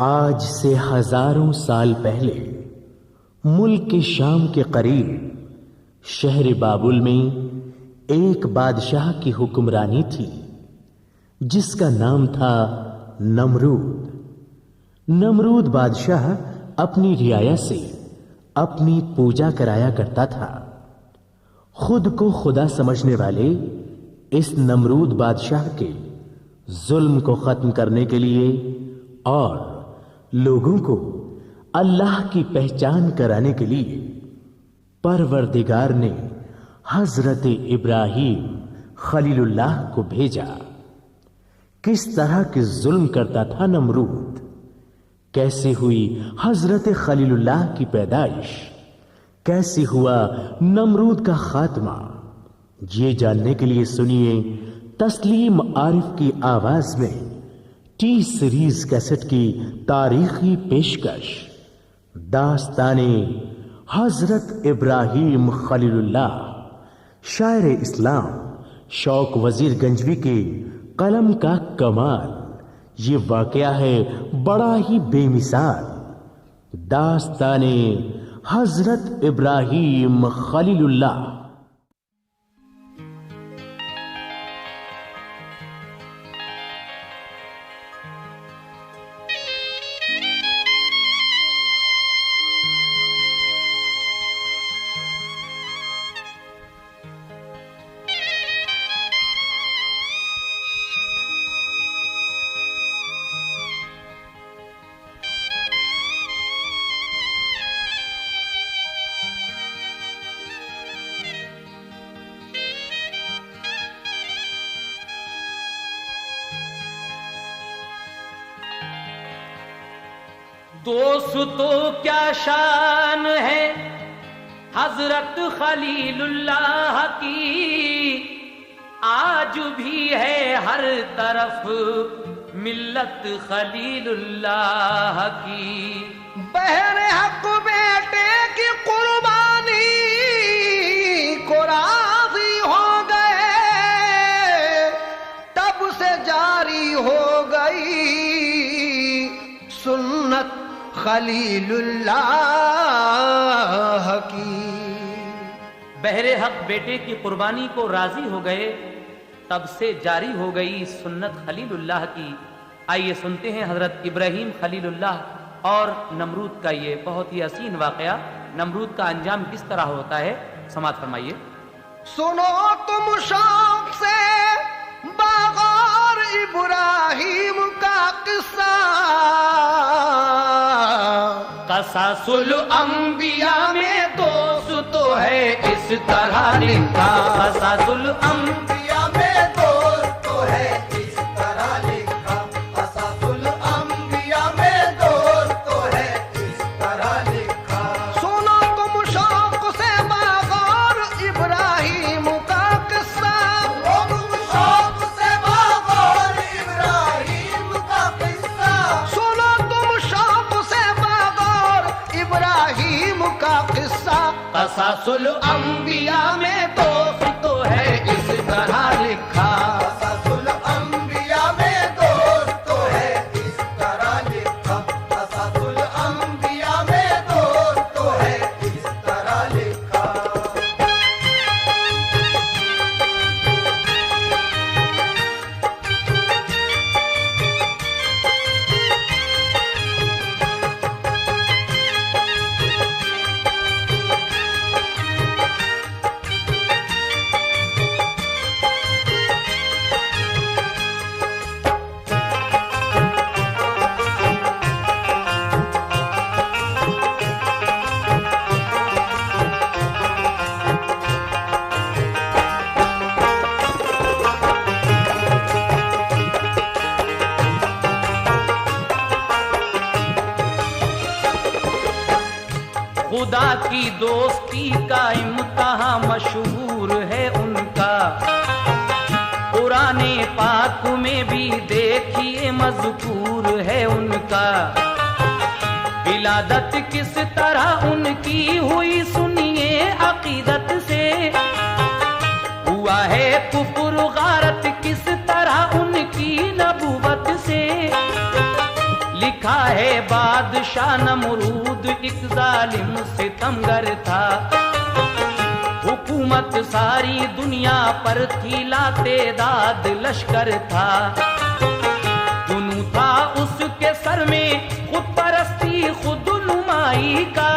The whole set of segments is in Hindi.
आज से हजारों साल पहले मुल्क के शाम के करीब शहर बाबुल में एक बादशाह की हुक्मरानी थी जिसका नाम था नमरूद। नमरूद बादशाह अपनी रियाया से अपनी पूजा कराया करता था। खुद को खुदा समझने वाले इस नमरूद बादशाह के जुल्म को खत्म करने के लिए और लोगों को अल्लाह की पहचान कराने के लिए परवरदिगार ने हजरत इब्राहिम खलीलुल्लाह को भेजा। किस तरह के जुल्म करता था नमरूद, कैसे हुई हजरत खलीलुल्लाह की पैदाइश, कैसे हुआ नमरूद का खात्मा, ये जानने के लिए सुनिए तस्लीम आरिफ की आवाज में टी सीरीज कैसेट की तारीखी पेशकश दास्ताने हजरत इब्राहिम खलीलुल्लाह, शायर इस्लाम शौक वजीर गंजवी के कलम का कमाल। ये वाकया है बड़ा ही बेमिसाल। दास्ताने हजरत इब्राहिम खलीलुल्लाह। दोस्तों क्या शान है हजरत खलीलुल्लाह की, आज भी है हर तरफ मिल्लत खलीलुल्लाह की। बहरे हक बेटे की कुर्बानी को राजी हो गए, तब से जारी हो गई सुन्नत खलीलुल्लाह की। बहरे हक बेटे की कुर्बानी को राजी हो गए, तब से जारी हो गई सुन्नत खलीलुल्लाह की। आइए सुनते हैं हजरत इब्राहिम खलीलुल्लाह और नमरूद का ये बहुत ही हसीन वाकया। नमरूद का अंजाम किस तरह होता है, समाअत फरमाइए। सुनो तुम शौक से बाग़ौर इब्राहिम का किस्सा, कसासुल अंबिया में दोस्त तो है इस तरह लिखा। कसासुल अंबिया में दोस्त तो है इस तरह लिखा। कसासुल अंबिया में दोस्त तो है इस तरह लिखा। सुनो तुम शौक से बाग़ौर इब्राहिम का किस्सा, तुम शौक से बाग़ौर इब्राहिम का किस्सा। सुनो तुम शौक से बाग़ौर इब्राहिम का किस्सा। कसासुल अंबिया में दोस्त तो है इस तरह लिखा। कसासुल अंबिया में दोस्त तो है इस तरह लिखा। कसासुल अंबिया में दोस्त तो है इस तरह लिखा। खुदा की दोस्ती का इम्तिहां मशहूर है उनका। पुराने पाक में भी देखिए मज़कूर है उनका। विलादत किस तरह उनकी हुई सुनिए अकीदत से। हुआ है कुफ्र गारत किस तरह उनकी नबुवत से। लिखा है बादशाह नमरूद एक जालिम सितमगर था। हुकूमत सारी दुनिया पर थी, लातेदाद लश्कर था। जुनून था उसके सर में खुद परस्ती खुद नुमाई का।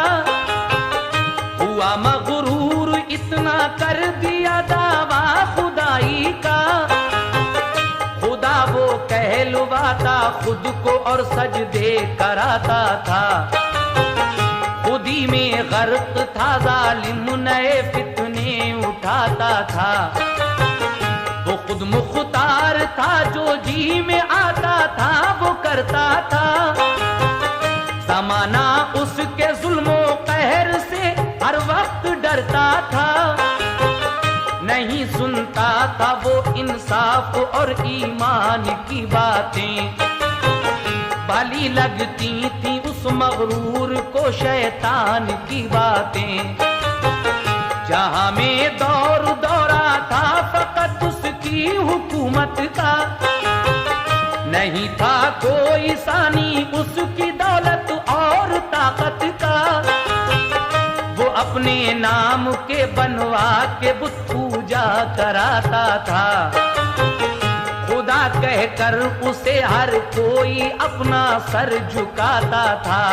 हुआ मगरूर इतना कर दिया दावा खुदाई का। खुदा वो कहलवाता खुद को और सजदे कराता था। खुदी में गर्क था जालिम, नए फितने उठाता था। वो खुद मुख्तार था, जो जी में आता था वो करता था। ज़माना उसके जुल्मो कहर से हर वक्त डरता था। नहीं सुनता था वो इंसाफ और ईमान की बातें। भली लगती थी उस मगरूर को शैतान की बातें। जहां में दौर दौरा था फकत उसकी हुकूमत का। नहीं था कोई सानी उसकी दौलत और ताकत का। वो अपने नाम के बनवा के बुत पूजा कराता था। खुदा कहकर उसे हर कोई अपना सर झुकाता था।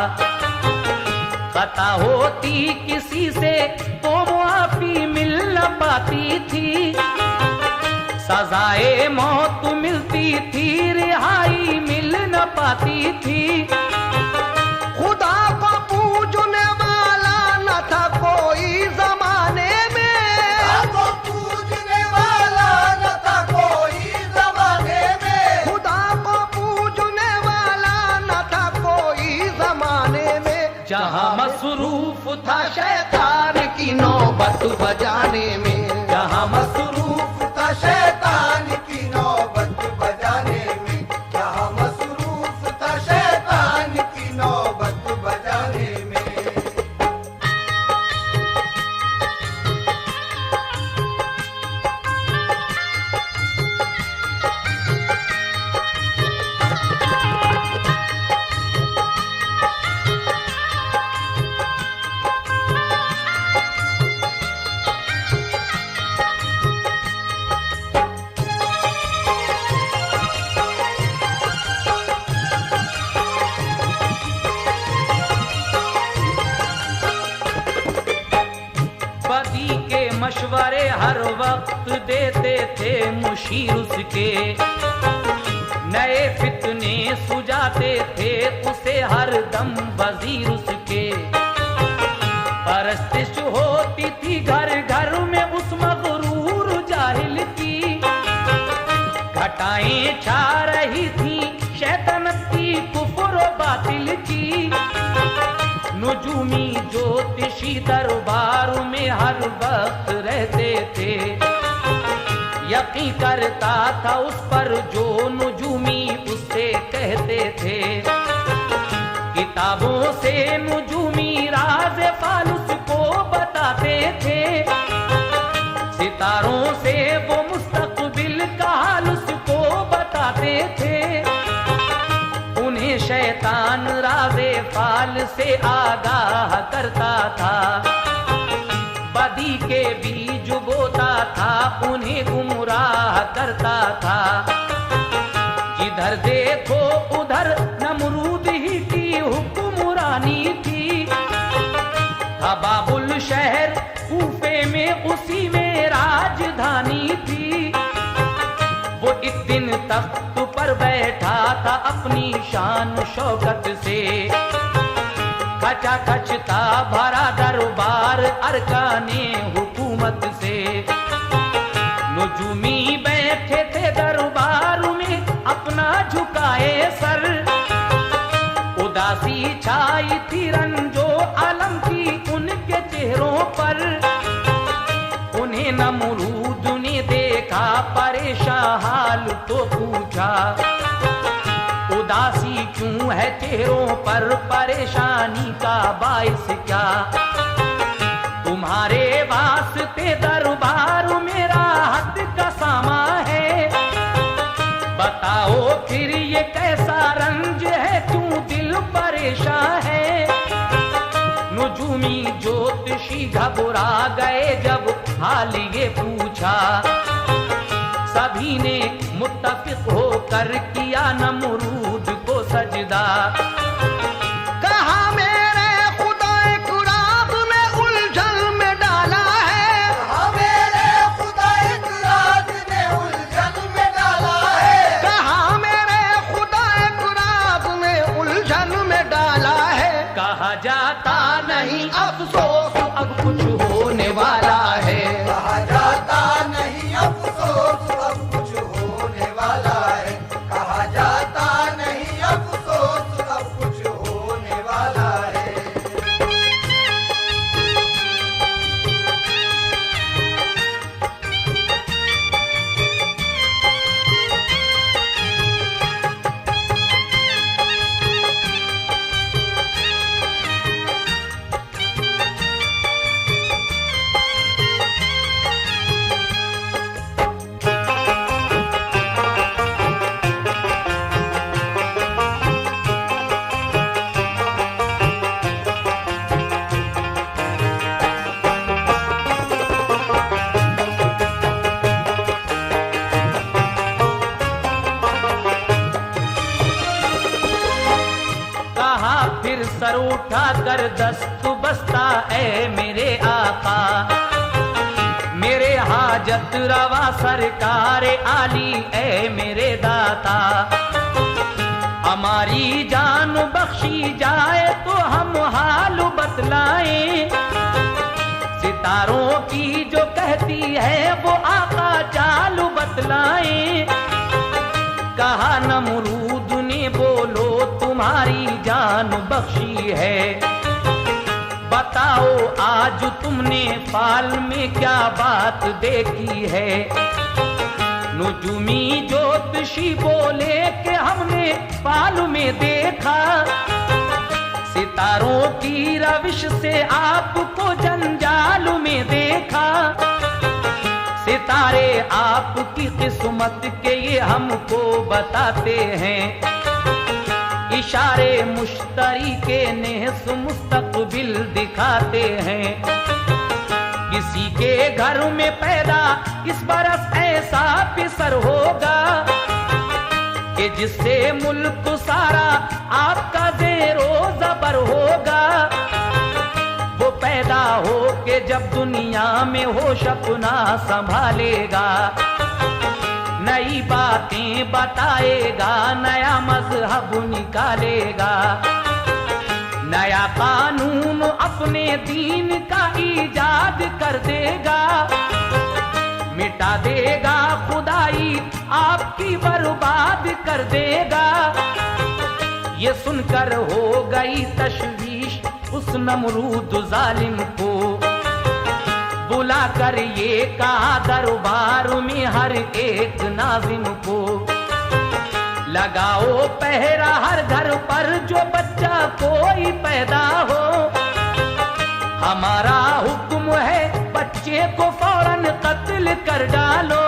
खता होती किसी से तो मुआफी मिल न पाती थी। सजाए मौत मिलती थी, रिहाई मिल न पाती थी। खुदा को पूजने वाला न था कोई जमाने में। को पूजने वाला न था कोई जमाने में। खुदा को पूजने वाला न था कोई जमाने में। जहां मसरूफ था शैतान की नौबत बजाने में। जहां मसरूफ था शैतान की नौबत बजाने में। जहां मसरूफ था शैतान की नौबत बजाने में। बदी के मशवरे हर वक्त देते थे मुशीर उसके। नए फितने सुझाते थे उसे हर दम वजीर उसके। परस्तिश होती थी घर घर में उस मगरूर जाहिल की। घटाएं छा रही थी शैतानत की, कुफ्र व बातिल की। नुजूमी ज्योतिषी दरबार में हर वक्त रहते थे। यकीन करता था उस पर जो नुजूमी उससे कहते थे। किताबों से नुजूमी राज फालुस को बताते थे। सितारों से वो मुस्तकबिल का हाल उसको बताते थे। उन्हें शैतान राज़े फाल से आगाह करता था। बदी के बीज बोता था, उन्हें गुमराह करता था। जिधर देखो उधर नमरूद ही की हुक्मरानी थी। बाबुल शहर कूफे में उसी में राजधानी थी। वो एक दिन तख्त पर बैठा था अपनी शान शौकत से। खचाखचता भरा दरबार अरकाने हुकूमत से। नुजूमी बैठे थे दरबार में अपना झुकाए सर। उदासी छाई थी रंजो आलम की उनके चेहरों पर। उन्हें नमरूद ने देखा परेशान हाल तो पूछा। उदासी क्यों है चेहरों पर, परेशानी का बाइस क्या? तुम्हारे वास्ते दरबार में राहत का सामा है। बताओ फिर ये कैसा रंज है, क्यों घबरा गए जब हाल ये पूछा। सभी ने मुत्तफिक होकर किया नमरूद को सजदा। कहा मेरे खुदा कुराब ने उलझन में डाला है। कहा मेरे खुदा कुराब ने उलझन में डाला है। कहा मेरे खुदा कुराब ने उलझन में डाला है। कहा जाता नहीं अफसोस अब कुछ होने वाला है। कहा जाता नहीं अफसोस अब कुछ होने वाला है। कहा जाता नहीं अफसोस अब कुछ होने वाला है। फिर सर उठा कर दस्त बस्ता ऐ मेरे आका, मेरे हाजत रवा सरकार आली ऐ मेरे दाता। हमारी जान बख्शी जाए तो हम हाल बतलाएं, सितारों की जो कहती है वो आका चाल बतलाएं। कहा नमरूद ने बोलो तुम्हारी जान बख्शी है, बताओ आज तुमने फाल में क्या बात देखी है। नुजुमी ज्योतिषी बोले कि हमने फाल में देखा, सितारों की रविश से आपको जंजाल में देखा। सितारे आपकी किस्मत के ये हमको बताते हैं, इशारे मुश्तरी के नेस मुस्तकबिल दिखाते हैं। किसी के घर में पैदा इस बरस ऐसा पिसर होगा कि जिससे मुल्क सारा आपका ज़ेरो ज़बर होगा। वो पैदा हो के जब दुनिया में होश अपना संभालेगा, नई बातें बताएगा, नया मजहब निकालेगा, नया कानून अपने दीन का ईजाद कर देगा। मिटा देगा खुदाई आपकी बर्बाद कर देगा। ये सुनकर हो गई तशवीश उस नमरूद जालिम को, बुला कर ये कहा दरबार में हर एक नाज़िम को। लगाओ पहरा हर घर पर जो बच्चा कोई पैदा हो, हमारा हुक्म है बच्चे को फौरन कत्ल कर डालो।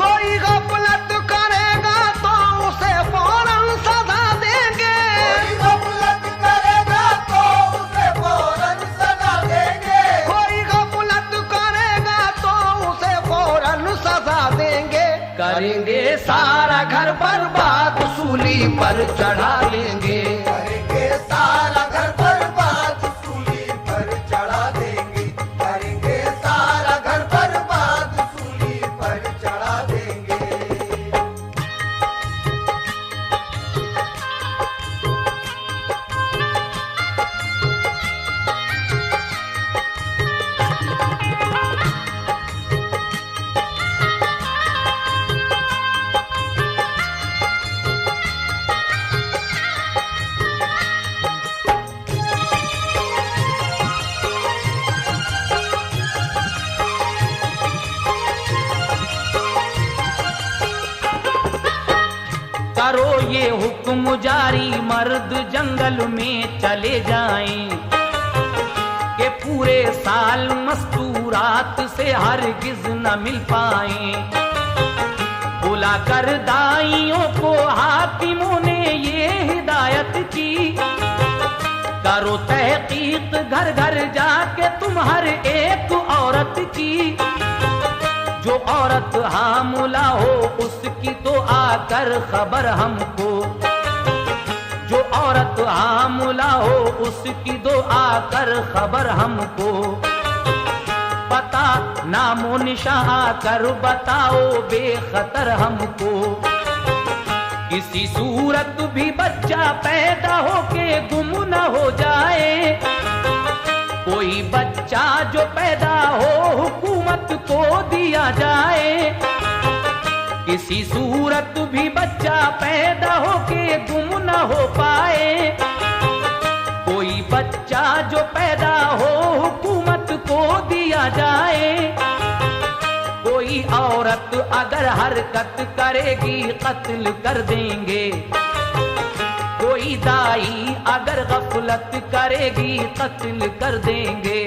कोई गफलत करेगा तो उसे फौरन सजा देंगे। कोई गफलत करेगा तो उसे फौरन सजा देंगे। कोई गफलत करेगा तो उसे फौरन सजा देंगे। करेंगे सारा घर बर्बाद सूली पर चढ़ा देंगे। करेंगे सारा घर बर्बाद सूली पर चढ़ा देंगे। करेंगे सारा घर बर्बाद सूली पर चढ़ा देंगे। करो ये हुक्म जारी मर्द जंगल में चले जाएं, कि पूरे साल मस्तूरात से हरगिज न मिल पाएं। बुला कर दाइयों को हाकिमों ने ये हिदायत की, करो तहकीक घर घर जाके तुम हर एक औरत की, जो औरत हामुला हो उसकी तो आकर खबर हमको, जो औरत हामुला हो उसकी तो आकर खबर हमको, पता नामो निशान आकर बताओ बेखतर हमको। किसी सूरत भी बच्चा पैदा होके गुम न हो जाए, कोई बच्चा जो पैदा हो हुकूमत को दिया जाए, किसी सूरत भी बच्चा पैदा होके गुम न हो पाए, कोई बच्चा जो पैदा हो हुकूमत को दिया जाए। कोई औरत अगर हरकत करेगी कत्ल कर देंगे, कोई दाई अगर गफलत करेगी कत्ल कर देंगे।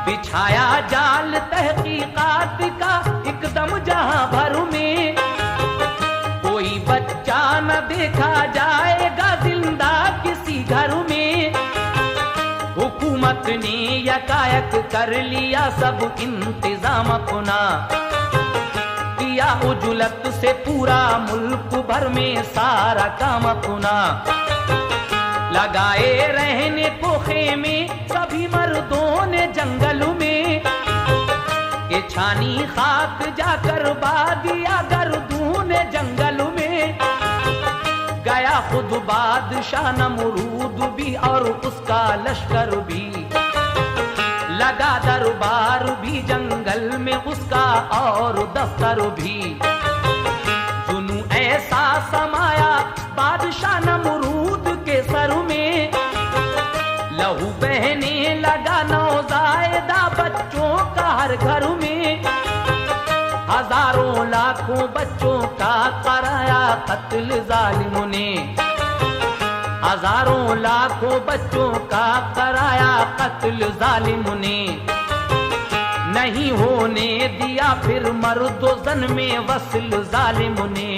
बिछाया जाल तहकीकात का एकदम जहां भर में, कोई बच्चा न देखा जाएगा जिंदा किसी घर में। हुकूमत ने यकायक कर लिया सब इंतजाम अपना, किया उजुलत से पूरा मुल्क भर में सारा काम अपना। लगाए रहने को खेमे सभी मर्दों ने जंगल में, ये छानी खाक जाकर बादिया गर्दों ने जंगल में। गया खुद बादशाह नमरूद भी और उसका लश्कर भी, लगा दरबार भी जंगल में उसका और दफ्तर भी। जुनू ऐसा समाया बादशाह नमरूद के सर में, लहू बहने लगा नौजायदा बच्चों का हर घर में। हजारों लाखों बच्चों का कराया कत्ल जालिमों ने, हजारों लाखों बच्चों का कराया कत्ल जालिमों ने। नहीं होने दिया फिर मर्दो जन में वस्ल जालिमों ने।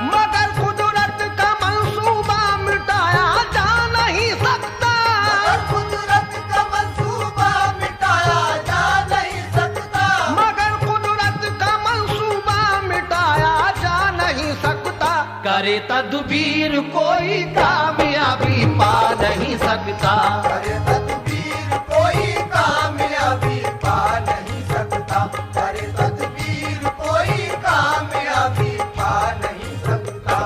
मगर कुदरत का मंसूबा मिटाया जा नहीं सकता, मगर कुदरत का मंसूबा मिटाया जा नहीं सकता, मगर कुदरत का मंसूबा मिटाया जा नहीं सकता। करे तदबीर कोई कामयाबी पा नहीं सकता, करे तदबीर कोई कामयाबी पा नहीं सकता, करे तदबीर कोई कामयाबी पा नहीं सकता।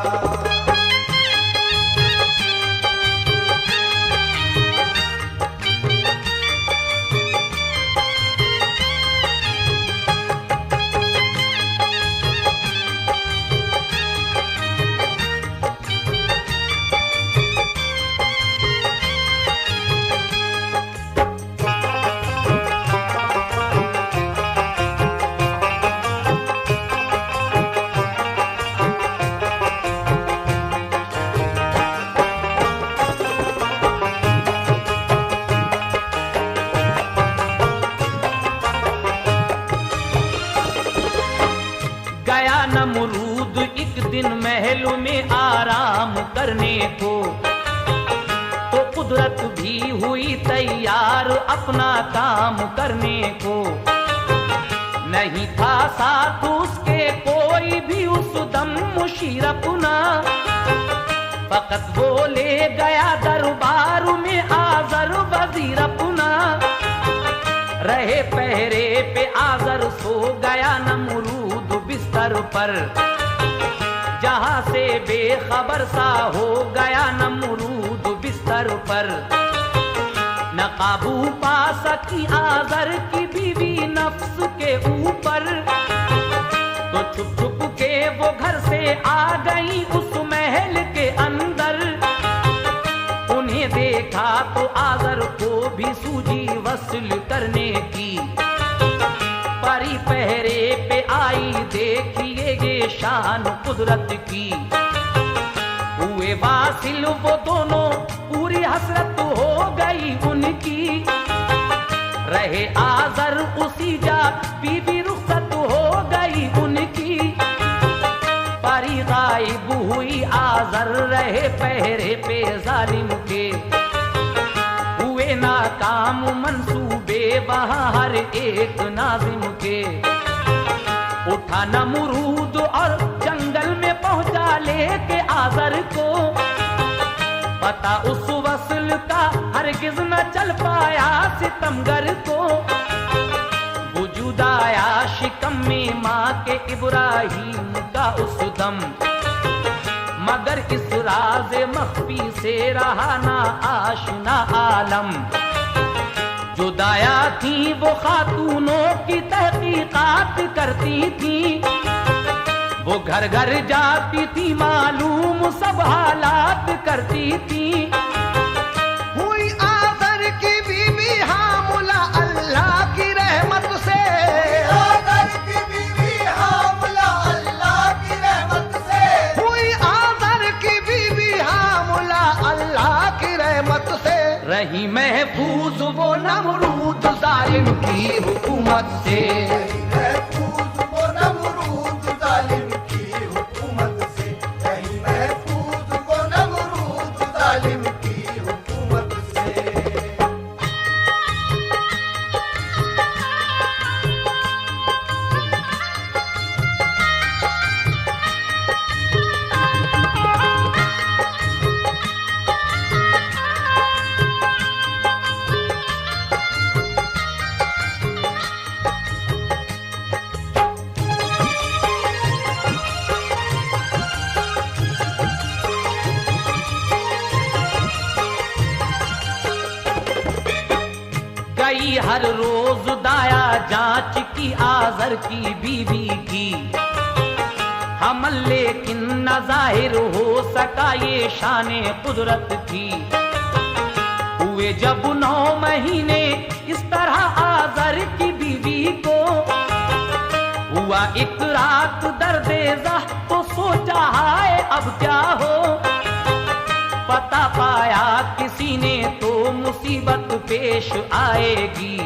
नमरूद एक दिन महल में आराम करने को, तो कुदरत भी हुई तैयार अपना काम करने को। नहीं था साथ उसके कोई भी उस दम मुशीर अपना, फकत वो ले गया दरबार में आजर वजीर अपना। रहे पहरे पे आजर सो गया नमरूद बिस्तर पर, जहां से बेखबर सा हो गया नमरूद बिस्तर पर। न काबू पा सकी आजर की बीवी नफ्स के ऊपर, तो छुप छुप के वो घर से आ गई उस महल के अंदर। उन्हें देखा तो आजर को भी सूझी वस्ल करने की, परी पहरे पे आई देखिए ये शान कुदरत की। हुए वासिल वो दोनों पूरी हसरत हो गई उनकी, रहे आजर उसी जा बीवी रुखसत हो गई उनकी। परी गायब हुई आजर रहे पहरे पे जालिम के, तमाम मंसूबे वहाँ हर एक नाजिम के। उठा नमरूद और जंगल में पहुंचा लेके आजर को। पता उस वस्ल का हरगिज न चल पाया सितमगर को। वजूद आया शिकम में माँ के इब्राहिम का उस दम, मगर इस राज मख्फी से रहा ना आशना आलम। जो दाया थी वो खातूनों की तहकीकात करती थी, वो घर घर जाती थी मालूम सब हालात करती थी। हुई आदर की बीबी हामुला अल्लाह की रहमत से, आदर की बीवी हामुला अल्लाह की रहमत से, हुई आदर की बीबी हामुला अल्लाह की रहमत से। रही महफूज वो नमरूद जालिम की हुकूमत से। महफूज वो नमरूद जालिम की हुकूमत से, रही महफूज वो नमरूद जालिम की हुकूमत से। गई हर रोज दाया जांच की आजर की बीवी की। हमल लेकिन न जाहिर हो सका ये शाने कुदरत थी। हुए जब 9 महीने इस तरह आजर की बीवी को। हुआ एक रात दर्देजा तो सोचा हाय अब क्या हो। पता पाया किसी ने तो मुसीबत पेश आएगी।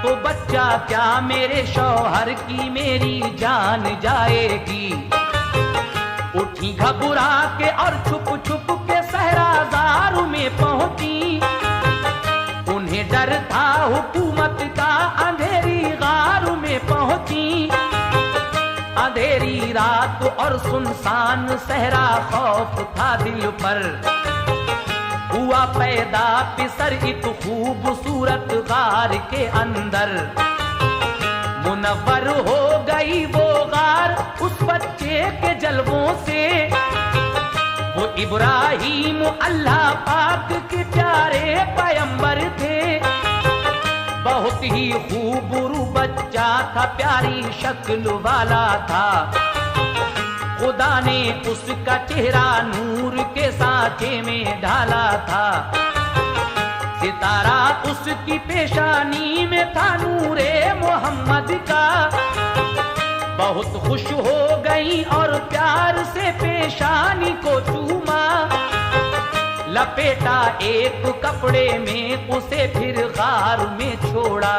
तो बच्चा क्या मेरे शौहर की मेरी जान जाएगी। उठी घबरा के और छुप छुप के सहराजार में पहुंची। उन्हें डर था हुकूमत का, अंधेरी गार में पहुंची। अंधेरी रात और सुनसान सहरा खौफ था दिल पर। हुआ पैदा पिसर एक खूबसूरत गार के अंदर। मुनव्वर हो गई वो गार उस बच्चे के जलवों से। वो इब्राहिम अल्लाह पाक के प्यारे पैगंबर थे। बहुत ही खूबरू बच्चा था, प्यारी शक्ल वाला था। खुदा ने उसका चेहरा नूर के सांचे में ढाला था। सितारा उसकी पेशानी में था नूरे मोहम्मद का। बहुत खुश हो गई और प्यार से पेशानी को चूमा। लपेटा एक कपड़े में उसे फिर गार में छोड़ा।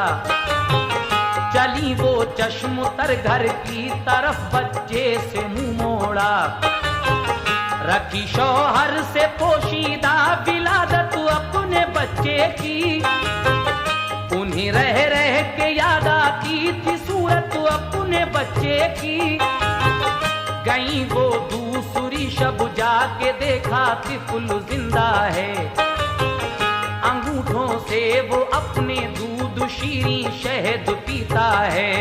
चली वो चश्म तर घर की तरफ बच्चे से मुंह मोड़ा। रखी शौहर से पोशीदा विलादत अपने बच्चे की। उन्हें रह रह के याद आती थी सूरत अपने बच्चे की। गई वो दूसरी शब जाके देखा तिफुल जिंदा है। अंगूठों से वो अपने दूध शीरी शहद पीता है।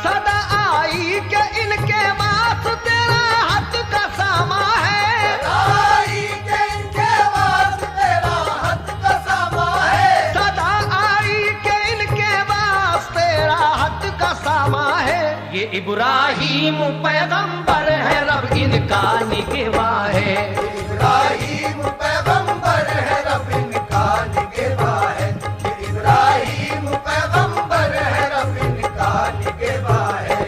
सदा आई के इनके पास तेरा हाथ का सामा है। आई के इनके पास तेरा हाथ का सामा है। सदा आई के इनके पास तेरा हाथ का सामा है। ये इब्राहिम पैगंबर है, रब इनका निगहबां है। इब्राहिम पैगंबर है, रब इनका निगहबां है। ये इब्राहिम पैगंबर है, रब इनका निगहबां है।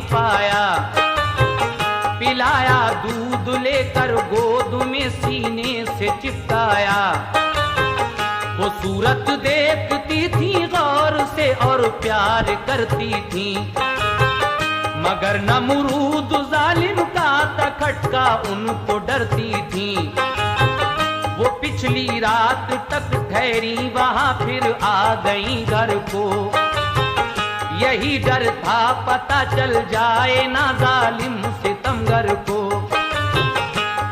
पाया, पिलाया दूध लेकर गोद में सीने से चिपकाया। वो सूरत देखती थी गौर से और प्यार करती थी, मगर नमरूद जालिम का तखटका उनको डरती थी। वो पिछली रात तक ठहरी वहां, फिर आ गई घर को। यही डर था पता चल जाए ना जालिम सितमगर को।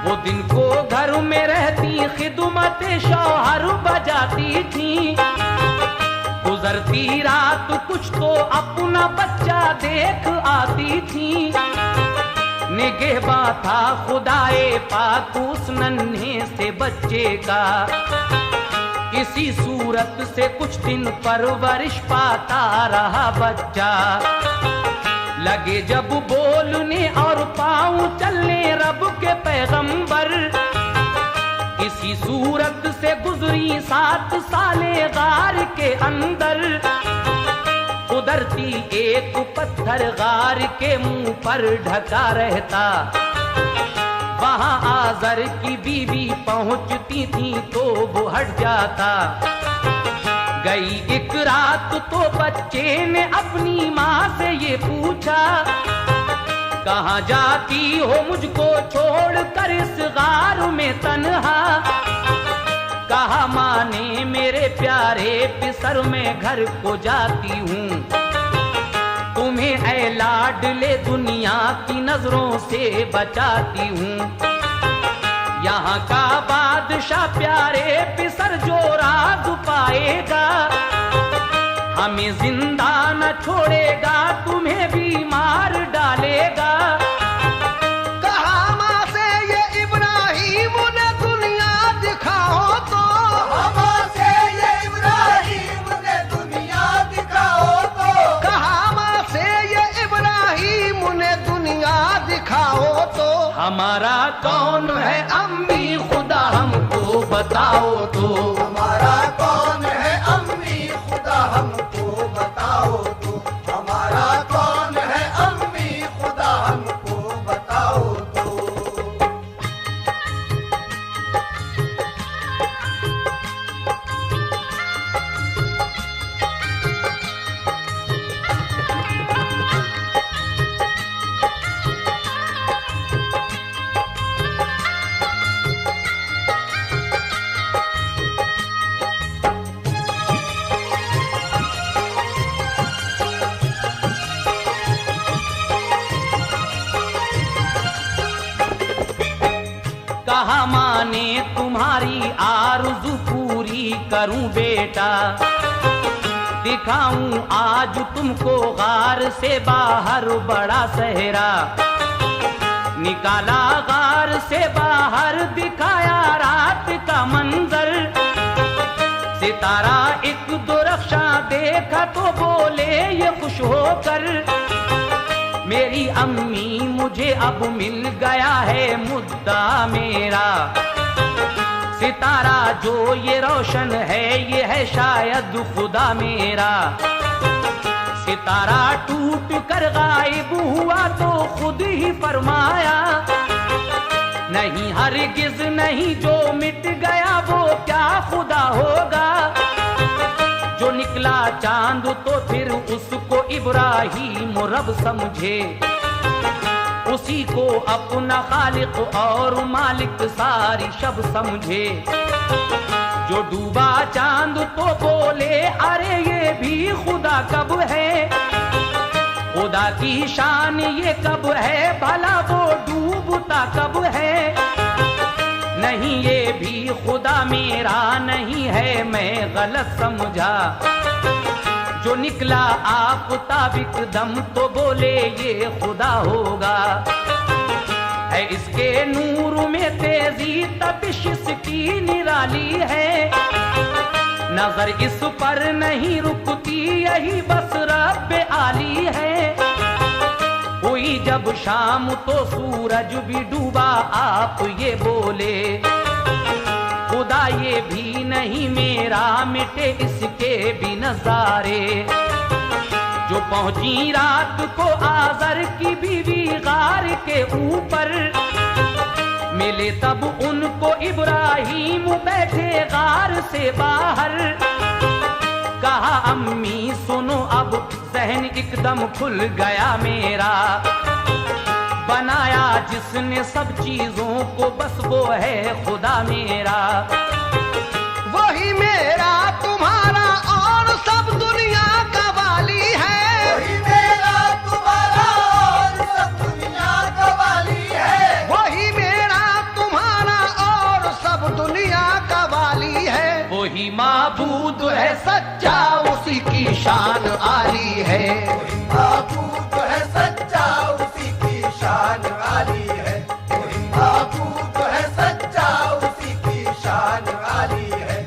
वो दिन को घर में रहती खिदमत शौहर बजाती थी, गुजरती रात कुछ तो अपना बच्चा देख आती थी। निगहबा था खुदाए पाक उस नन्हे से बच्चे का, इसी सूरत से कुछ दिन परवरिश पाता रहा बच्चा। लगे जब बोलने और पाँव चलने रब के पैगंबर, इसी सूरत से गुजरी 7 साले गार के अंदर। उधरती एक पत्थर गार के मुंह पर ढका रहता, वहां आजर की बीवी पहुंचती थी तो वो हट जाता। गई एक रात तो बच्चे ने अपनी माँ से ये पूछा, कहाँ जाती हो मुझको छोड़ कर इस गार में तन्हा। कहा माँ ने मेरे प्यारे पिसर में घर को जाती हूँ, तुम्हें ऐ लाडले दुनिया की नजरों से बचाती हूँ। यहाँ का बादशाह प्यारे पिसर जो राज पाएगा, हमें जिंदा न छोड़ेगा, तुम्हें भी मार डालेगा। कहा माँ से ये इब्राहिम ने दुनिया दिखाओ तो, माँ से ये इब्राहिम ने दुनिया दिखाओ तो, कहा माँ से ये इब्राहिम ने दुनिया दिखाओ तो। हमारा कौन है अम्मी खुदा हमको बताओ तो, हमारा कौन है अम्मी खुदा हमको बताओ तो, हमारा कौन है अम्मी खुदा हमको बताओ तो। कहा माँ ने तुम्हारी आरज़ू पूरी करूं बेटा, दिखाऊं आज तुमको गार से बाहर बड़ा सहरा। निकाला गार से बाहर दिखाया रात का मंजर, सितारा एक दुरक्षा देखा तो बोले ये खुश होकर, मेरी अम्मी मुझे अब मिल गया है मुद्दा मेरा। सितारा जो ये रोशन है ये है शायद खुदा मेरा। सितारा टूट कर गायब हुआ तो खुद ही फरमाया, नहीं हरगिज नहीं, जो मिट गया वो क्या खुदा होगा। जो निकला चांद तो फिर उसको इब्राहिम रब समझे, उसी को अपना खालिक और मालिक सारी शब समझे। जो डूबा चांद तो बोले अरे ये भी खुदा कब है, खुदा की शान ये कब है, भला वो डूबता कब है। नहीं ये भी खुदा मेरा नहीं है, मैं गलत समझा। जो निकला आफताबिक दम तो बोले ये खुदा होगा। है इसके नूर में तेजी तपिश इसकी निराली है, नजर इस पर नहीं रुकती यही बस रब आली है। हुई जब शाम तो सूरज भी डूबा, आप ये बोले खुदा ये भी नहीं मेरा, मिटे इसके भी नजारे। जो पहुंची रात को आजर की बीवी गार के ऊपर, मिले तब उनको इब्राहिम बैठे गार से बाहर। कहा अम्मी सुनो अब जहन एकदम खुल गया मेरा, बनाया जिसने सब चीजों को बस वो है खुदा मेरा। वही मेरा तुम्हारा और सब दुनिया का वाली है, वही मेरा तुम्हारा और सब दुनिया का वाली है, वही मेरा तुम्हारा और सब दुनिया का वाली है। वही माबूद है सच्चा उसी की शान आली है, वही माबूद है सच्चा उसी की शान वाली है, वही माबूद है सच्चा उसी की शान वाली है।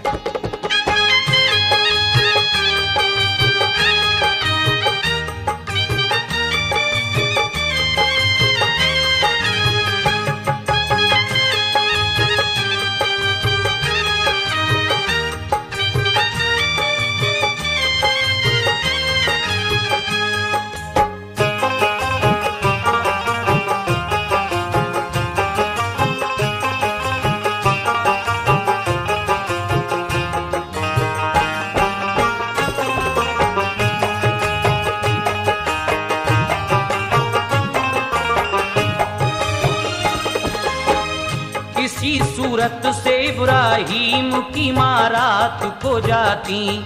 किसी सूरत से इब्राहिम की माँ रात को जाती,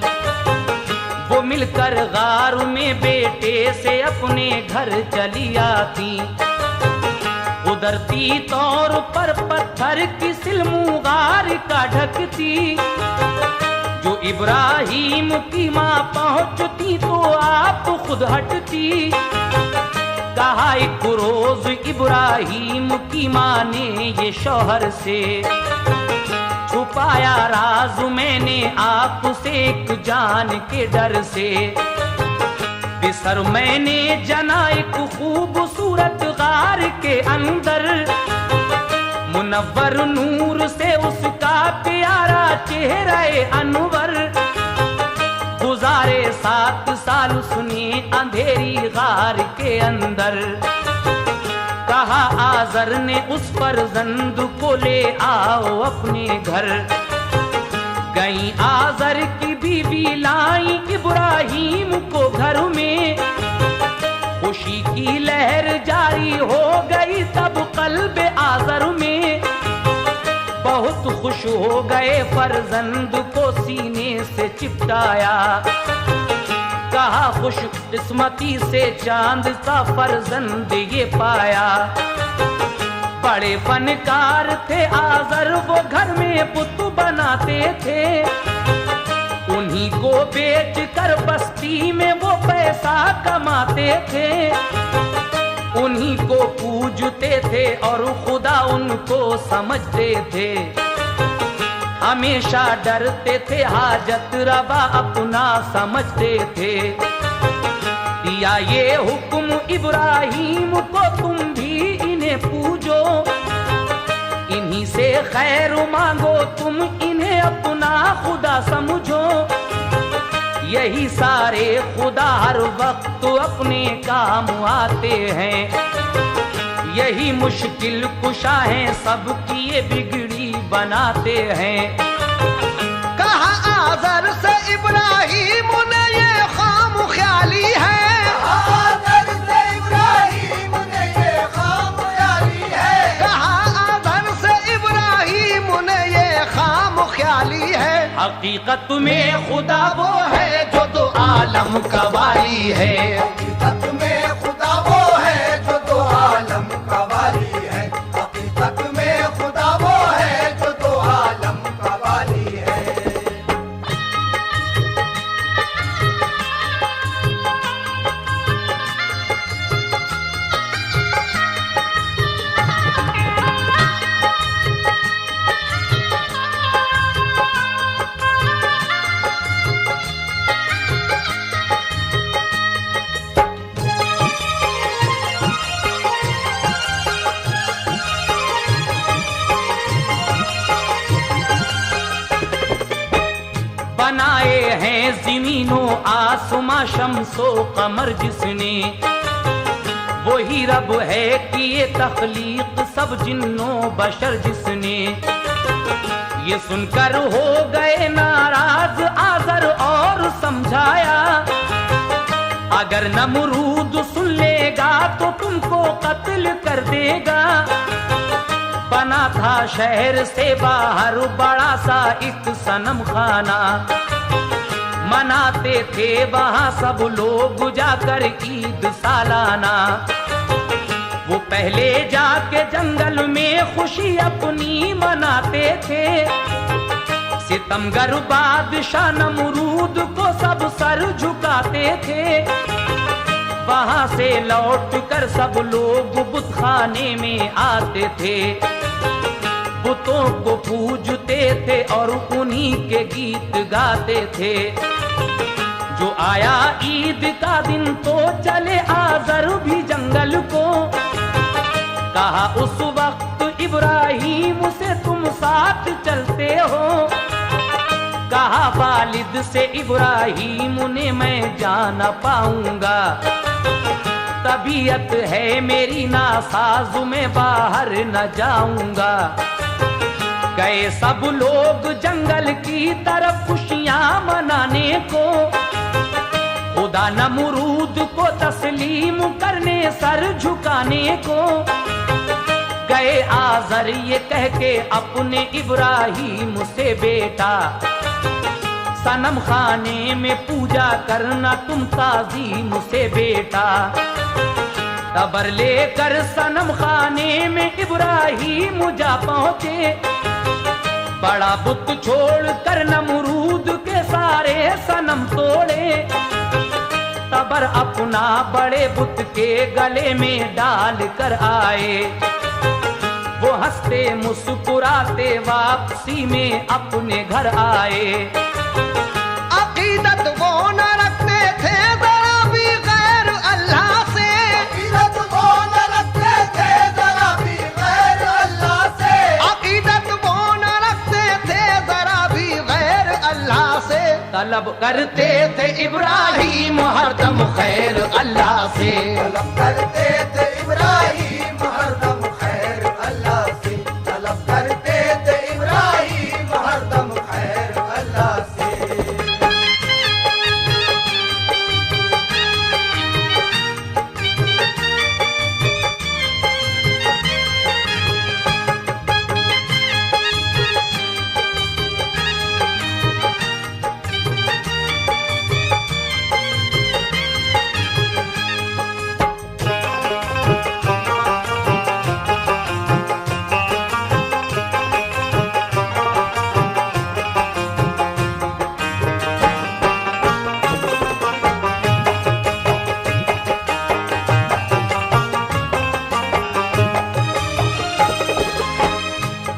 वो मिलकर गार में बेटे से अपने घर चली आती। उधरती तौर पर पत्थर की सिलमू गार का ढकती, जो इब्राहिम की माँ पहुंचती तो आप खुद हटती। कहा एक रोज इब्राहिम की माँ ने ये शौहर से, छुपाया राज मैंने आपसे एक जान के डर से। बिसर मैंने जना एक खूबसूरत गार के अंदर, मुनव्वर नूर से उसका प्यारा चेहरा अनवर। गुजारे 7 साल सुनी अंधेरी गार के अंदर। कहा आजर ने उस फर्जंद को ले आओ अपने घर। गई आजर की बीवी लाई इब्राहिम को घर में, खुशी की लहर जारी हो गई तब कल्ब आजर में। बहुत खुश हो गए फर्जंद को सीने से चिपटाया, कहा खुश किस्मती से चांद सा फर्जंद ये पाया। बड़े फनकार थे आजर वो घर में पुत बनाते थे, उन्हीं को बेच कर बस्ती में वो पैसा कमाते थे। उन्हीं को पूजते थे और खुदा उनको समझते थे। हमेशा डरते थे हाजत रवा अपना समझते थे। दिया ये हुक्म इब्राहिम को तुम भी इन्हें पूजो, इन्हीं से खैर मांगो तुम इन्हें अपना खुदा समझो। यही सारे खुदा हर वक्त अपने काम आते हैं, यही मुश्किल कुशा है सबकी ये बिगड़ी बनाते हैं। कहा आजर से इब्राहिम ने ये खाम ख्याली है, आदर से इब्राहिम ने ये खाम ख्याली है, कहा आजर से इब्राहिम ने ये खाम ख्याली है। हकीकत में खुदा वो है जो दो आलम का वाली है। हकीकत में खुदा वो है जो दो आलम का वाली है, हकीकत में खुदा वो है जो दो आलम का वाली है। ज़मीनो आसमां शम्सो कमर जिसने, वही रब है कि ये तख्लीक सब जिन्नो बशर जिसने। ये सुनकर हो गए नाराज आज़र और समझाया, अगर नमरूद सुन लेगा तो तुमको कत्ल कर देगा। बना था शहर से बाहर बड़ा सा एक सनम खाना, मनाते थे वहां सब लोग जाकर ईद सालाना। वो पहले जाके जंगल में खुशी अपनी मनाते थे, सितमगर बादशाह नमरूद को सब सर झुकाते थे। वहां से लौट कर सब लोग बुतखाने में आते थे, बुतों को पूजते थे और उन्हीं के गीत गाते थे। जो आया ईद का दिन तो चले आज़र भी जंगल को, कहा उस वक्त इब्राहीम से तुम साथ चलते हो। कहा वालिद से इब्राहीम ने मैं जा न पाऊंगा, तबीयत है मेरी नासाज में बाहर न जाऊंगा। गए सब लोग जंगल की तरफ खुशियां मनाने को, खुदा नमरूद को तस्लीम करने सर झुकाने को। गए आज़र ये कह के अपने इब्राहीम से, बेटा सनम खाने में पूजा करना तुम ताज़ीम से बेटा। कबर लेकर सनम खाने में इब्राहीम जा पहुंचे, बड़ा बुत छोड़ कर नमरूद के सारे सनम तोड़े। तबर अपना बड़े बुत के गले में डाल कर आए, वो हंसते मुस्कुराते वापसी में अपने घर आए। अकीदत वो न रखते थे जरा भी गैर अल्लाह से, अकीदत वो न रखते थे जरा भी गैर अल्लाह से, अकीदत वो न रखते थे जरा भी गैर अल्लाह से। तलब करते थे इब्राहीम हरदम खैर अल्लाह से, तलब करते थे इब्राहीम हरदम खैर अल्लाह से, तलब करते थे इब्राहीम हरदम खैर अल्लाह से।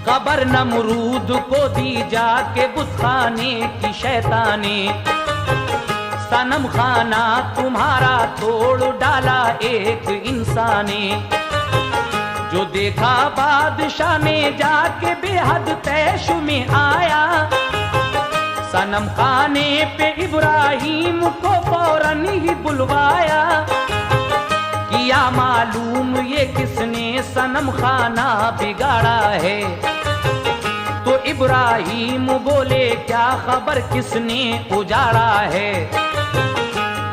खबर नमरूद को दी जाके बुतखाने की शैताने, सनम खाना तुम्हारा तोड़ डाला एक इंसाने। जो देखा बादशाह ने जाके बेहद तैश में आया, सनम खाने पे इब्राहीम को फौरन ही बुलवाया। किया मालूम ये किसने सनम खाना बिगाड़ा है, तो इब्राहीम बोले क्या खबर किसने उजाड़ा है।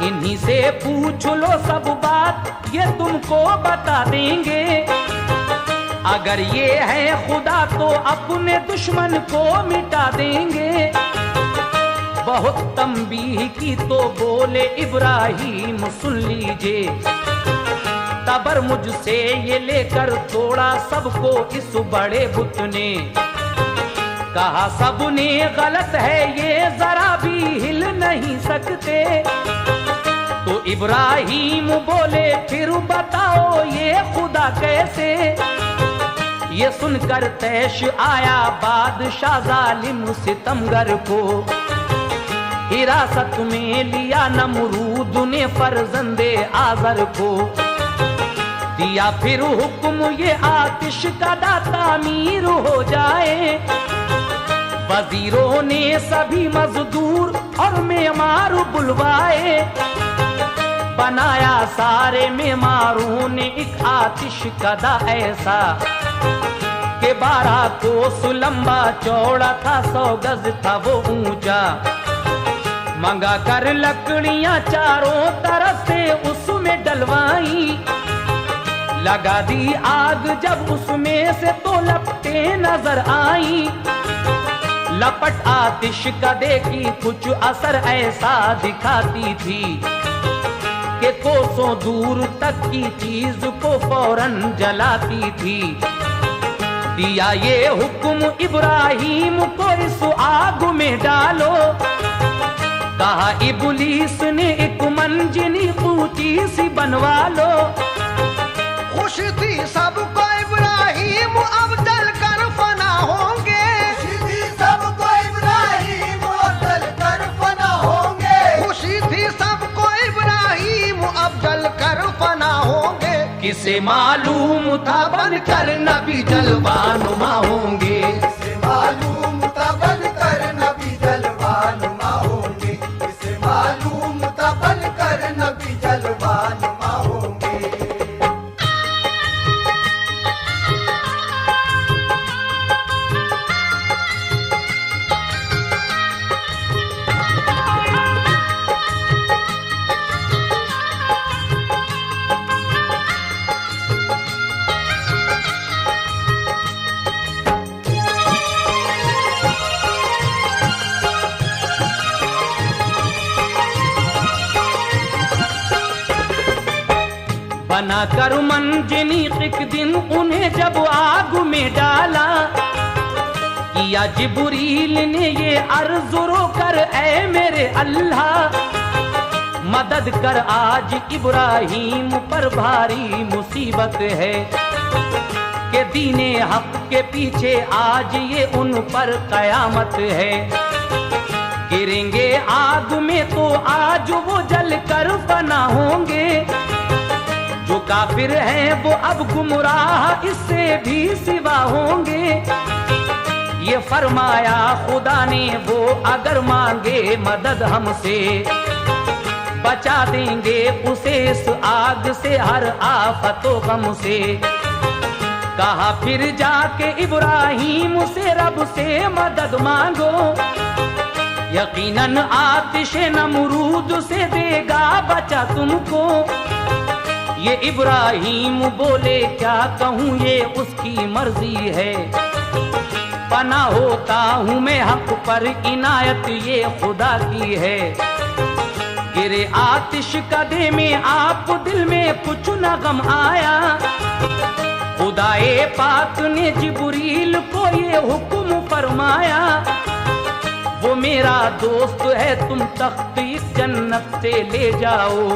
इन्हीं से पूछ लो सब बात ये तुमको बता देंगे, अगर ये है खुदा तो अपने दुश्मन को मिटा देंगे। बहुत तंबीह की तो बोले इब्राहीम सुन लीजिए, तबर मुझसे ये लेकर तोड़ा सबको इस बड़े बुत ने। कहा सबने गलत है ये जरा भी हिल नहीं सकते, तो इब्राहीम बोले फिर बताओ ये खुदा कैसे। ये सुनकर तैश आया बादशाह जालिम सितमगर को, हिरासत में लिया नमरूद ने फर्जंदे आज़र को। दिया फिर हुक्म ये आतिश का तामीर हो जाए, वजीरों ने सभी मजदूर और मेमारू बुलवाए। बनाया सारे मेमारों ने एक आतिश कदा ऐसा कि 12 कोस लंबा चौड़ा था, 100 गज था वो ऊंचा। मंगा कर लकड़ियां चारों तरफ से उसमें डलवाई। लगा दी आग जब उसमें से तो लपटे नजर आई। लपट आतिश का देखी कुछ असर ऐसा दिखाती थी कि कोसों दूर तक की चीज को फौरन जलाती थी। दिया ये हुक्म इब्राहिम को इस आग में डालो। कहा इब्लीस ने एक मंजिली ऊंची सी बनवा लो। खुश थी सबको इब्राहिम अब जल कर फना होंगे। खुशी थी सबको इब्राहिम अब जल कर फना होंगे। खुशी थी सबको इब्राहिम अब जल कर फना होंगे। किसे मालूम था बनकर नबी जलवानुमा होंगे। इसे मालूम था बनकर नबी जलवानुमा होंगे। इसे मालूम था बनकर नबी जलवानुमा होंगे। बना कर मंजिनी एक दिन उन्हें जब आग में डाला। किया जिब्रील ने ये अर्ज रो कर ऐ मेरे अल्लाह। मदद कर आज इब्राहिम पर भारी मुसीबत है कि दीने हक के पीछे आज ये उन पर कयामत है। गिरेंगे आग में तो आज वो जल कर फना होंगे। जो काफिर हैं वो अब गुमराह इससे भी सिवा होंगे। ये फरमाया खुदा ने वो अगर मांगे मदद हमसे, बचा देंगे उसे इस आग से हर आफतो गम से। कहा फिर जाके इब्राहिम से रब से मदद मांगो। यकीनन आतिश नमरूद से देगा बचा तुमको। ये इब्राहिम बोले क्या कहूँ ये उसकी मर्जी है। पना होता हूँ मैं हक पर इनायत ये खुदा की है। गिरे आतिश कदे में आप दिल में कुछ न गम आया। खुदाए पाक ने जिब्रील को ये हुक्म फरमाया। वो मेरा दोस्त है तुम तख्त इस जन्नत से ले जाओ।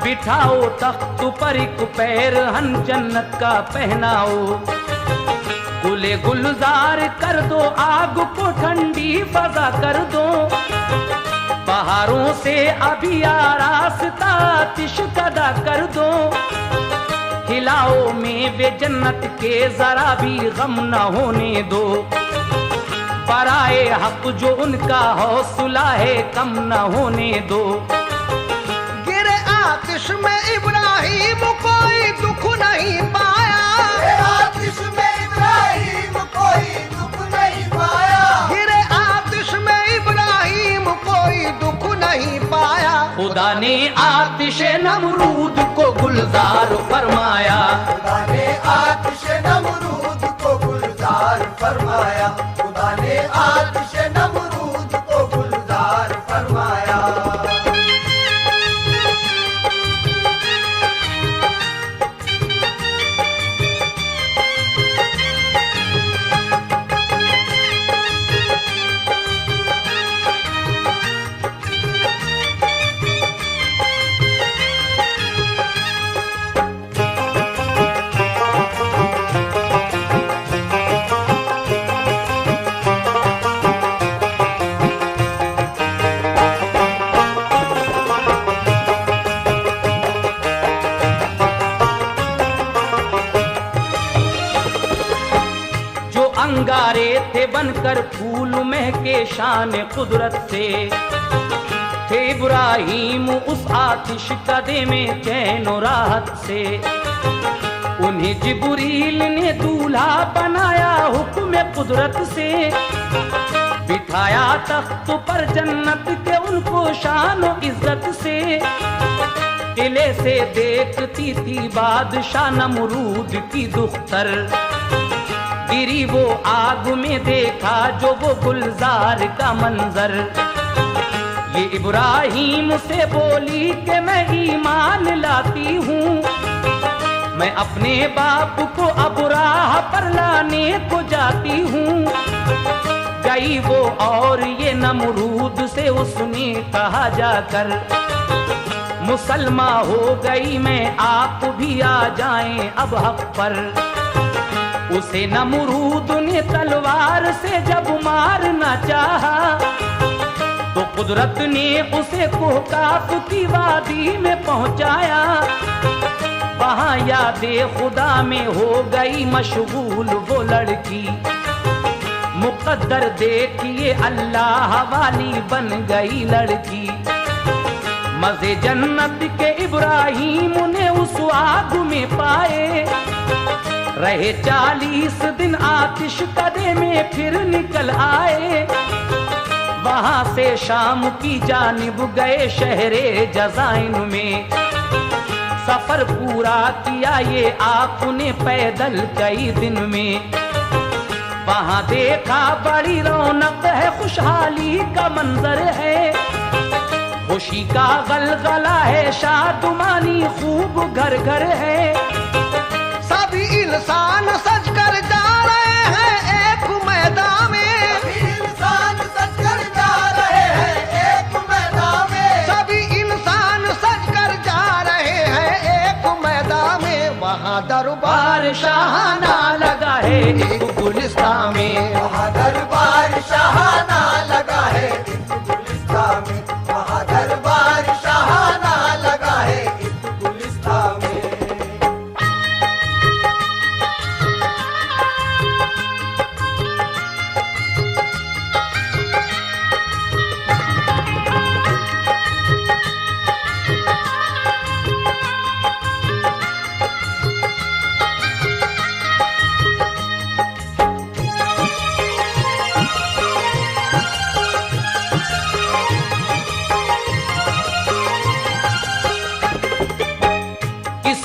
बिठाओ तख्त पर एक पैर हन जन्नत का पहनाओ। गुले गुलजार कर दो आग को ठंडी फजा कर दो। पहाड़ों से अभी आरास्ता आतिश कदा कर दो। खिलाओ में वे जन्नत के जरा भी गम न होने दो। बराए हक जो उनका हौसला है कम न होने दो। आतिश में इब्राहिम कोई दुख नहीं पाया। आतिश में इब्राहिम कोई दुख नहीं पाया। गिरे आतिश में इब्राहिम कोई दुख नहीं पाया। खुदा ने आतिश नमरूद को गुलजार फरमाया। खुदा ने आतिश नमरूद को गुलजार फरमाया। खुदा ने आतिश नमरूद को गुलजार फरमाया। अंगारे थे बनकर फूल महके शान कुदरत से। थे इब्राहीम उस आतिश कदे में चैन और राहत से। उन्हें जिब्रील ने दूल्हा बनाया हुक्म कुदरत से। बिठाया तख्त पर जन्नत के उनको शान और इज्जत से। किले से देखती थी बादशाह नमरूद की दुख्तर। गिरी वो आग में देखा जो वो गुलजार का मंजर। ये इब्राहीम से बोली कि मैं ईमान लाती हूँ। मैं अपने बाप को अब राह पर लाने को जाती हूँ। गई वो और ये नमरूद से उसने कहा जाकर, मुसलमा हो गई मैं, आप भी आ जाएं अब हक पर। उसे नमरूद ने तलवार से जब मारना चाहा तो कुदरत ने उसे कोहकाफ की वादी में पहुंचाया। वहां यादे खुदा में हो गई मशगूल वो लड़की। मुकद्दर देखिए अल्लाह वाली बन गई लड़की। मजे जन्नत के इब्राहीम ने उस आग में पाए। रहे 40 दिन आतिश कदे में फिर निकल आए। वहां से शाम की जानिब गए शहरे जज़ाइन में। सफर पूरा किया ये आपने पैदल कई दिन में। वहां देखा बड़ी रौनक है, खुशहाली का मंजर है। खुशी का गलगला है, शादुमानी खूब घर घर है। सभी इंसान सज कर जा रहे हैं एक मैदान में। सभी इंसान सज कर जा रहे हैं एक मैदान में। सभी इंसान सज कर जा रहे हैं एक मैदान में। वहाँ दरबार शाहाना लगा है एक गुलिस्तान में। वहाँ दरबार शाहाना लगा है एक गुलिस्तान में। वहाँ दरबार शाहाना लगा है एक गुलिस्तान में।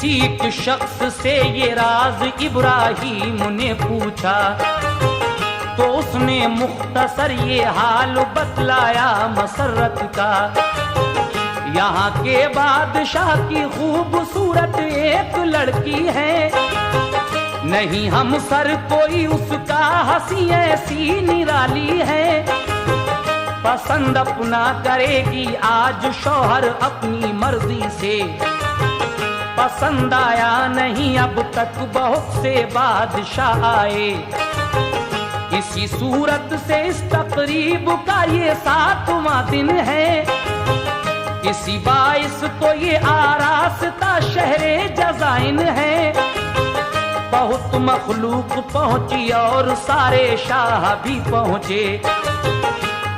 एक शख्स से ये राज इब्राहीम ने पूछा तो उसने मुख्तसर ये हाल बतलाया मसरत का। यहाँ के बादशाह की खूबसूरत एक लड़की है। नहीं हम सर कोई उसका, हंसी ऐसी निराली है। पसंद अपना करेगी आज शौहर अपनी मर्जी से। पसंद आया नहीं अब तक बहुत से बादशाह आए। इसी सूरत से इस तकरीब का ये 7वां दिन है। इसी बाइस को ये आरास्ता शहरे जज़ाइन है। बहुत मखलूक पहुंची और सारे शाह भी पहुंचे।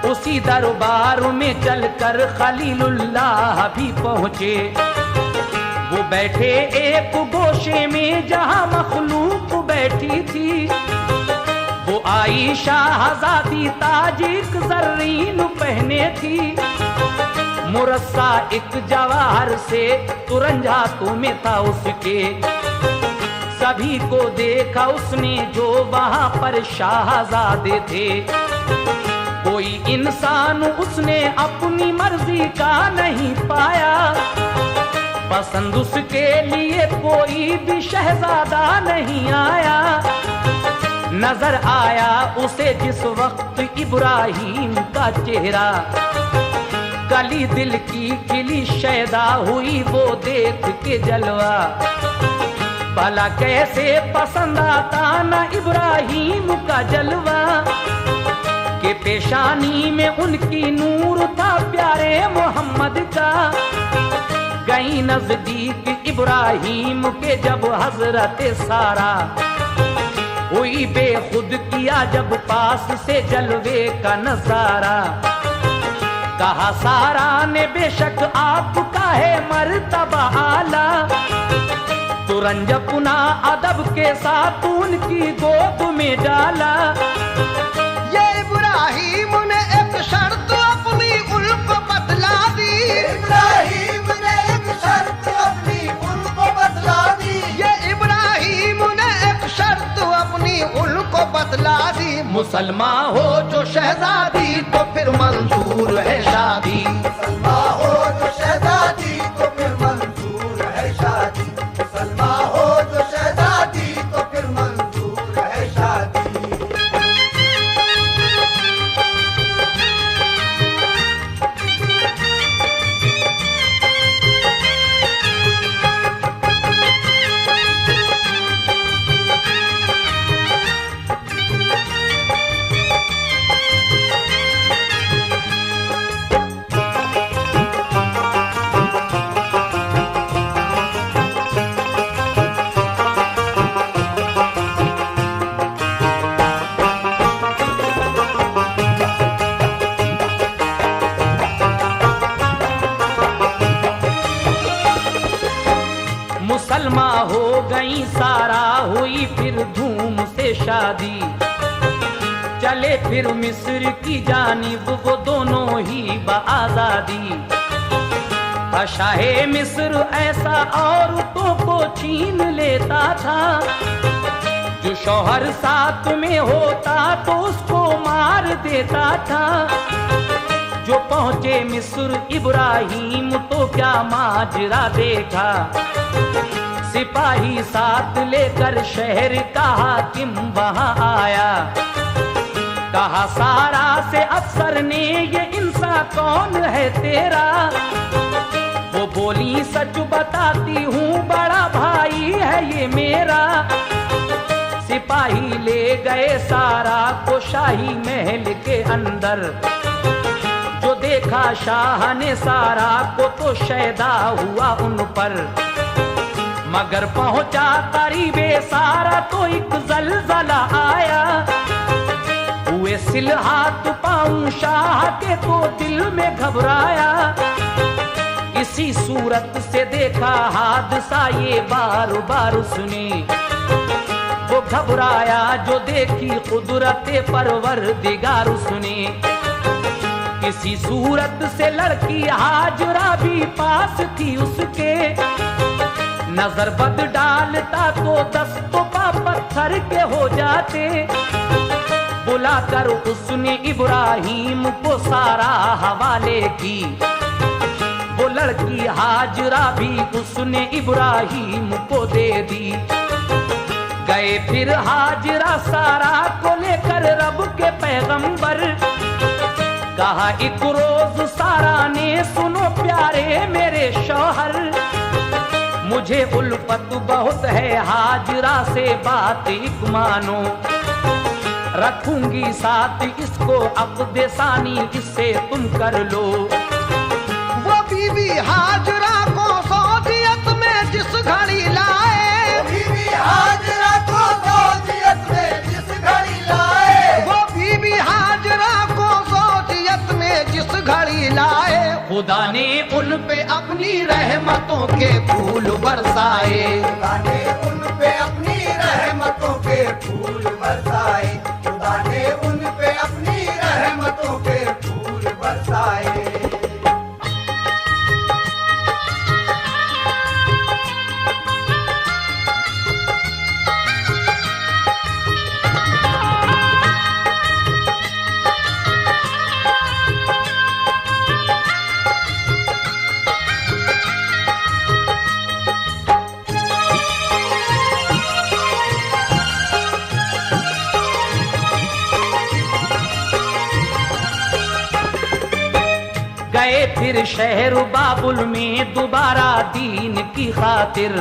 उसी दरबार में चलकर खलीलुल्लाह भी पहुंचे। वो बैठे एक गोशे में जहां मखलूक बैठी थी। वो आई शाहजादी ताजिक ज़र्रीन पहने थी। मुरस्सा एक जवाहर से तुरंज हाथों में था उसके। सभी को देखा उसने जो वहां पर शाहजादे थे। कोई इंसान उसने अपनी मर्जी का नहीं पाया। पसंद उसके लिए कोई भी शहजादा नहीं आया। नजर आया उसे जिस वक्त इब्राहीम का चेहरा। कली दिल की खिली शैदा हुई वो देख के जलवा। भला कैसे पसंद आता ना इब्राहीम का जलवा। के पेशानी में उनकी नूर था प्यारे मोहम्मद का। गई नजदीक इब्राहीम के जब हजरत सारा। हुई बेखुद किया जब पास से जलवे का नजारा। कहा सारा ने बेशक आपका है मर्तबा आला, तुरंज पुना अदब के साथ उनकी गोद में डाला। ये इब्राहिम ने एक शर्त अपनी उनको बतला दी, इब्राहिम ने एक शर्त अपनी उनको बतला दी, ये इब्राहिम ने एक शर्त अपनी उनको बतला दी। मुसलमान हो जो शहजादी तो फिर मंजूर है शादी, मुसलमान हो जो शहजादी तो फिर मंजूर है शादी, मुसलमान हो जो शहजादी तो फिर मंजूर है शादी। मुसलमा हो गई सारा, हुई फिर धूम से शादी। चले फिर मिस्र की जानिब वो दोनों ही बआजादी। शाहे मिस्र ऐसा औरतों को छीन लेता था, जो शौहर साथ में होता तो उसको मार देता था। जो पहुंचे मिस्र इब्राहिम तो क्या माजरा देखा, सिपाही साथ लेकर शहर का हाकिम वहां आया। कहा सारा से अफसर ने ये इंसान कौन है तेरा, वो बोली सच बताती हूँ बड़ा भाई है ये मेरा। सिपाही ले गए सारा को शाही महल के अंदर, जो देखा शाह ने सारा को तो शैदा हुआ उन पर। मगर पहुंचा करीबे सारा तो एक जलजला आया, हुए सिल हाथ पांव शाह के तो दिल में घबराया। इसी सूरत से देखा हादसा ये बार बार उसने, वो घबराया जो देखी कुदरते परवरदिगार उसने। किसी सूरत से लड़की हाजरा भी पास थी उसके, नजर बद डालता तो दस्तों पा पत्थर के हो जाते। बुलाकर उसने इब्राहिम को सारा हवाले की, वो लड़की हाजरा भी उसने इब्राहिम को दे दी। गए फिर हाजरा सारा को लेकर रब के पैगंबर, कहा एक रोज सारा ने सुनो प्यारे मेरे शौहर, मुझे उल्फत बहुत है हाजरा से बात एक मानो। रखूंगी साथ इसको अक़्दे सानी, इससे तुम कर लो। वो बीवी हाजरा को सौदियत में जिस घड़ी लाए, बीवी हाजरा को सौदियत में जिस घड़ी लाए, वो बीवी हाजरा को सौदियत में जिस घड़ी लाए। खुदा ने उन पे अपनी रहमतों के फूल बरसाए, खुदा ने उन पे अपनी रहमतों के फूल बरसाए, खुदा ने उन पे अपनी रहमतों के फूल बरसाए। गए फिर शहर बाबुल में दोबारा दीन की खातिर।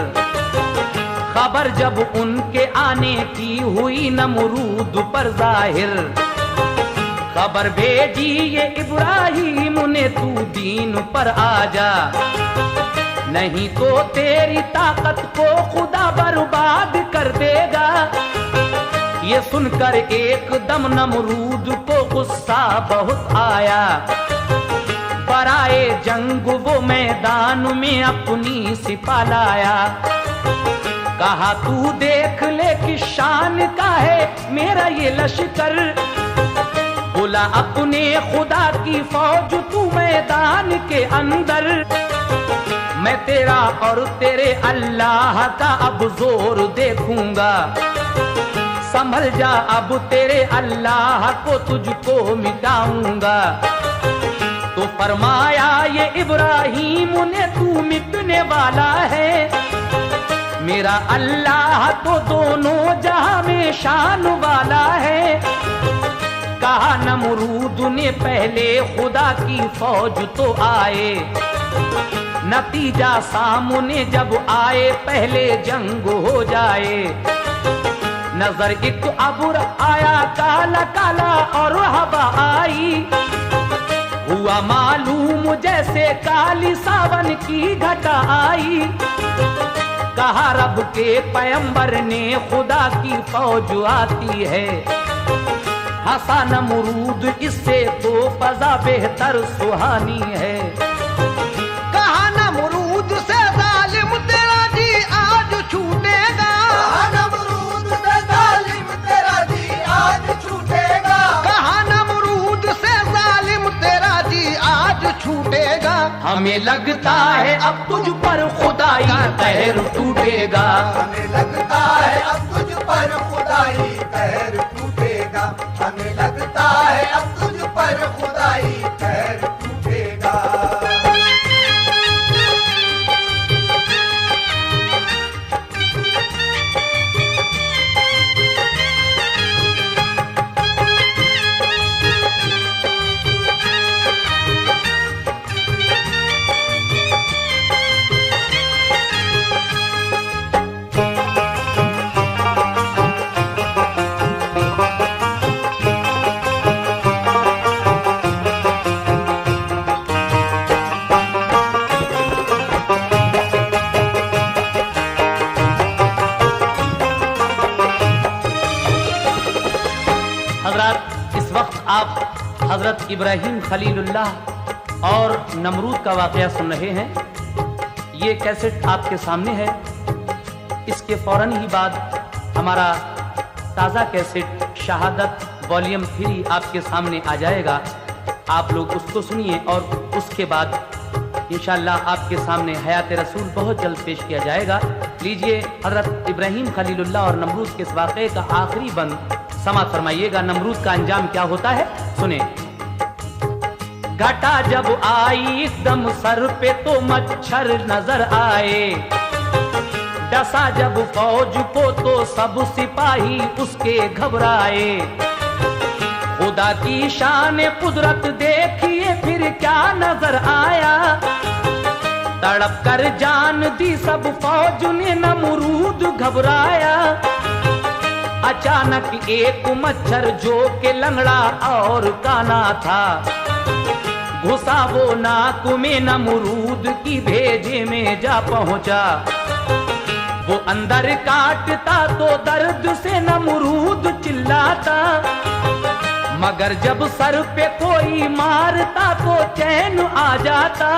खबर जब उनके आने की हुई नमरूद पर जाहिर, खबर भेजी ये इब्राहिम ने तू दीन पर आ जा, नहीं तो तेरी ताकत को खुदा बर्बाद कर देगा। ये सुनकर एकदम नमरूद को गुस्सा बहुत आया। बराए जंग वो मैदान में अपनी सिपा लाया। कहा तू देख ले कि शान का है मेरा ये लश्कर। बोला अपने खुदा की फौज तू मैदान के अंदर। मैं तेरा और तेरे अल्लाह का अब जोर देखूंगा। संभल जा अब तेरे अल्लाह को तुझको मिटाऊंगा। तो फरमाया ये इब्राहिम ने तू मिटने वाला है। मेरा अल्लाह तो दोनों जहां में शान वाला है। कहा नमरूद ने पहले खुदा की फौज तो आए। नतीजा सामने जब आए पहले जंग हो जाए। नजर एक अबुर आया काला काला और हवा आई। हुआ मालूम जैसे काली सावन की घटा आई। कहा रब के पैगंबर ने खुदा की फौज आती है। हंसा नमरूद इससे तो फजा बेहतर सुहानी है। कहा नमरूद से जालिम तेरा जी आज छूटेगा। कहा नमरूद से जालिम तेरा जी आज छूटेगा। कहा नमरूद से जालिम तेरा जी आज छूटेगा। हमें लगता है अब तुझ पर खुदाई कहर टूटेगा। हमें लगता है अब तुझ पर खुदाई कहर टूटेगा। हमें लगता है अब तुझ पर खुदाई कहर टूटेगा। आप हजरत इब्राहिम खलीलुल्लाह और नमरूद का वाकया सुन रहे हैं। ये कैसेट आपके सामने है। इसके फौरन ही बाद हमारा ताज़ा कैसेट शहादत वॉल्यूम 3 आपके सामने आ जाएगा। आप लोग उसको सुनिए और उसके बाद इंशाअल्लाह आपके सामने हयात रसूल बहुत जल्द पेश किया जाएगा। लीजिए हजरत इब्राहिम खलीलुल्लाह और नमरूद के इस वाक़े का आखिरी बंद समाप्त फरमाइएगा। नमरूद का अंजाम क्या होता है सुने। घटा जब आई एकदम सर पे तो मच्छर नजर आए। डसा जब फौज को तो सब सिपाही उसके घबराए। खुदा की शान कुदरत देखिए फिर क्या नजर आया। तड़प कर जान दी सब फौज ने नमरूद घबराया। अचानक एक मच्छर जो के लंगड़ा और काना था। घुसा वो नाक में नमरूद की भेजे में जा पहुंचा। वो अंदर काटता तो दर्द से नमरूद चिल्लाता। मगर जब सर पे कोई मारता तो चैन आ जाता।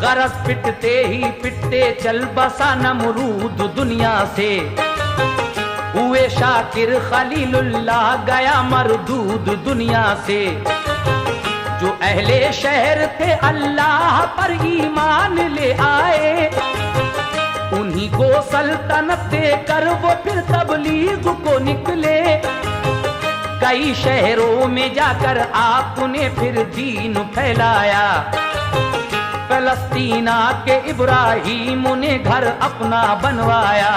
गरज पिटते ही पिटते चल बसा नमरूद दुनिया से। हुए शाकिर खलीलुल्लाह गया मरदूद दुनिया से। जो अहले शहर थे अल्लाह पर ईमान ले आए। उन्हीं को सल्तनत देकर वो फिर तबलीग को निकले। कई शहरों में जाकर आपने फिर दीन फैलाया। फलस्तीना के इब्राहिम ने घर अपना बनवाया।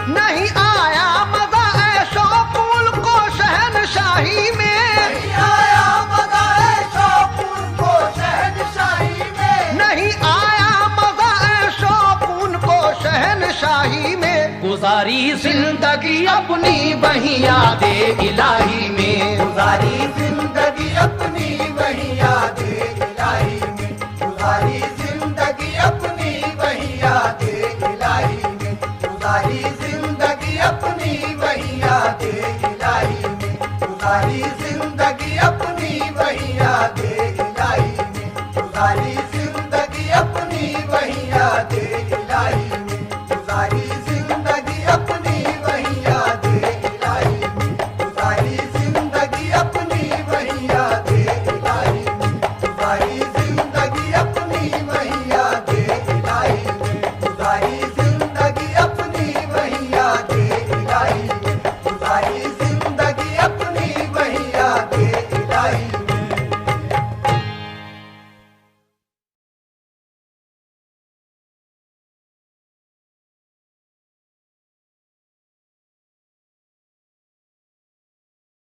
नहीं आया मजा ऐशो कुल को शहनशाही में। नहीं आया मजा ऐशो कुल को शहनशाही में। नहीं आया मजा ऐशो कुल को शहनशाही में। गुजारी जिंदगी अपनी वही यादे इलाही